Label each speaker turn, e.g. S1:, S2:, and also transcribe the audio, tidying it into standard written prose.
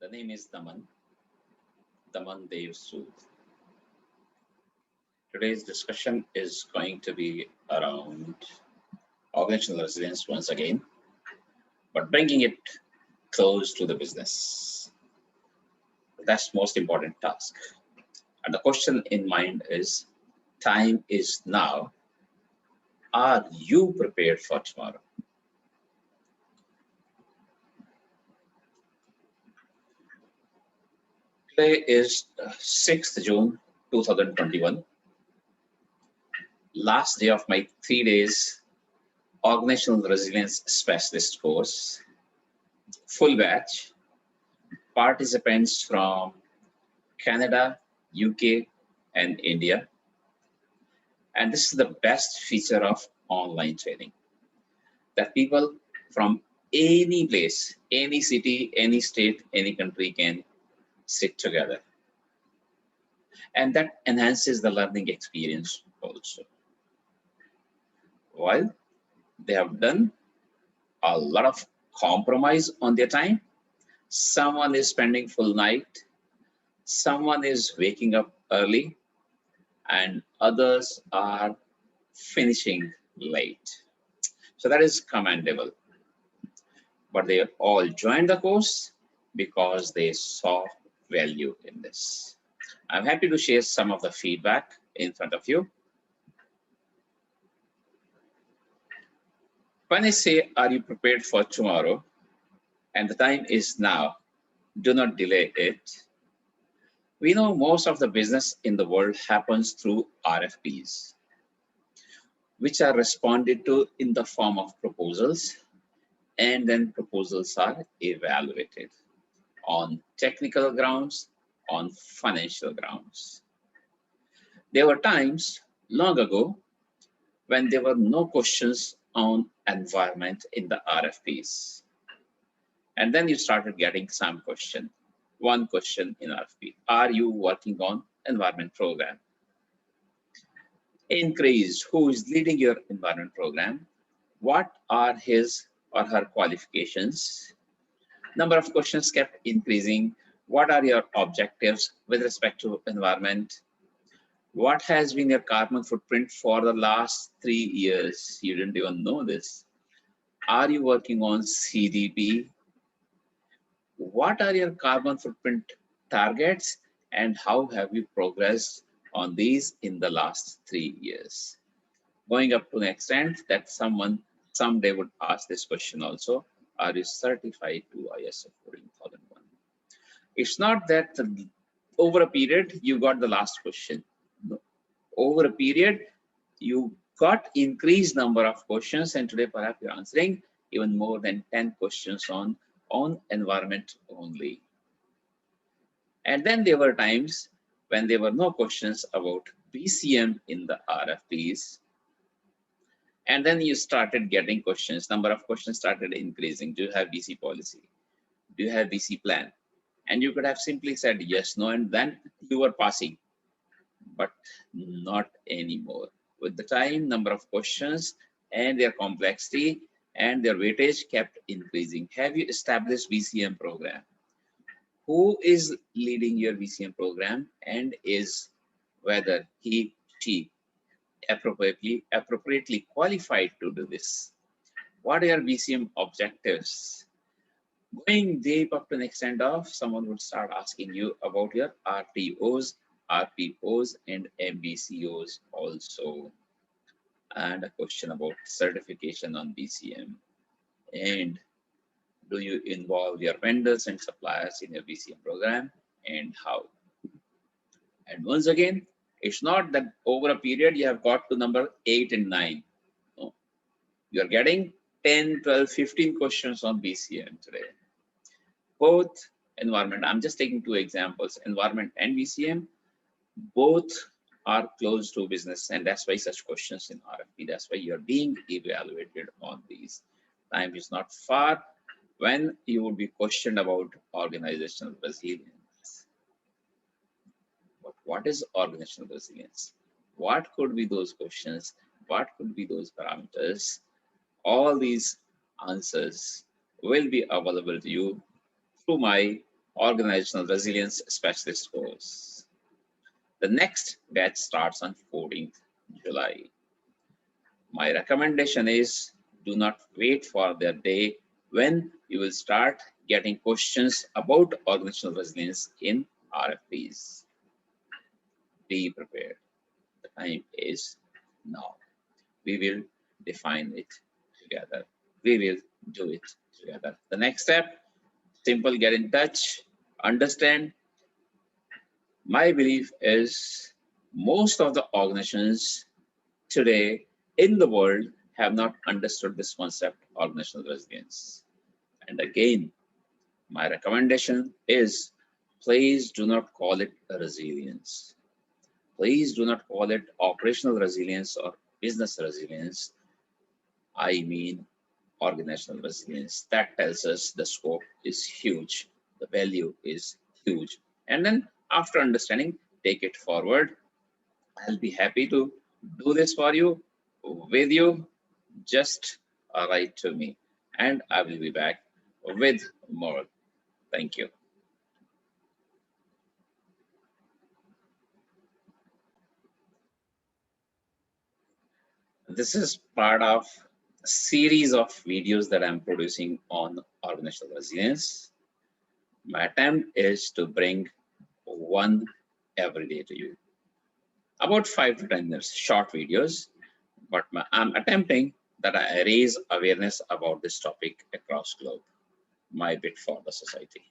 S1: The name is Daman Dev Sood. Today's discussion is going to be around organizational resilience once again, but bringing it close to the business. That's most important task. And the question in mind is, time is now. Are you prepared for tomorrow? Today is 6th June 2021, last day of my 3 days Organizational Resilience Specialist course, full batch, participants from Canada, UK, and India. And this is the best feature of online training, that people from any place, any city, any state, any country can sit together. And that enhances the learning experience also. While they have done a lot of compromise on their time, someone is spending full night, someone is waking up early, and others are finishing late. So that is commendable. But they all joined the course because they saw value in this. I'm happy to share some of the feedback in front of you. When I say, are you prepared for tomorrow? And the time is now, do not delay it. We know most of the business in the world happens through RFPs, which are responded to in the form of proposals, and then proposals are evaluated on technical grounds, on financial grounds. There were times long ago when there were no questions on environment in the RFPs. And then you started getting some question. One question in RFP, are you working on environment program? Increased, who is leading your environment program? What are his or her qualifications? Number of questions kept increasing. What are your objectives with respect to environment? What has been your carbon footprint for the last 3 years? You didn't even know this. Are you working on CDP? What are your carbon footprint targets, and how have you progressed on these in the last 3 years? Going up to the extent that someone someday would ask this question also, are you certified to ISO 14001? It's not that over a period you got the last question. No. Over a period you got increased number of questions, and today perhaps you're answering even more than 10 questions on environment only. And then there were times when there were no questions about BCM in the RFPs. And then you started getting questions, number of questions started increasing. Do you have BC policy? Do you have BC plan? And you could have simply said yes, no, and then you were passing, but not anymore. With the time, number of questions and their complexity and their weightage kept increasing. Have you established BCM program? Who is leading your BCM program, and is whether he, she appropriately qualified to do this? What are your BCM objectives? Going deep up to the extent of someone would start asking you about your RTOs, RPOs, and MBCOs also. And a question about certification on BCM. And do you involve your vendors and suppliers in your BCM program, and how? And once again, it's not that over a period you have got to number 8 and 9. No. You're getting 10, 12, 15 questions on BCM today. Both environment, I'm just taking 2 examples, environment and BCM, both are close to business, and that's why such questions in RFP, that's why you're being evaluated on these. Time is not far when you will be questioned about organizational resilience. But what is organizational resilience? What could be those questions? What could be those parameters? All these answers will be available to you through my Organizational Resilience Specialist course. The next batch starts on 14th July. My recommendation is do not wait for the day when you will start getting questions about organizational resilience in RFPs. Be prepared. The time is now. We will define it together. We will do it together. The next step, simple, get in touch, understand. My belief is most of the organizations today in the world have not understood this concept, organizational resilience. And again, my recommendation is please do not call it resilience. Please do not call it operational resilience or business resilience. I mean organizational resilience. That tells us the scope is huge, the value is huge. And then after understanding, take it forward. I'll be happy to do this for you, with you. Just write to me and I will be back with more. Thank you. This is part of a series of videos that I'm producing on organizational resilience. My attempt is to bring one every day to you. About 5 to 10 minutes, short videos, but I'm attempting that I raise awareness about this topic across globe. My bit for the society.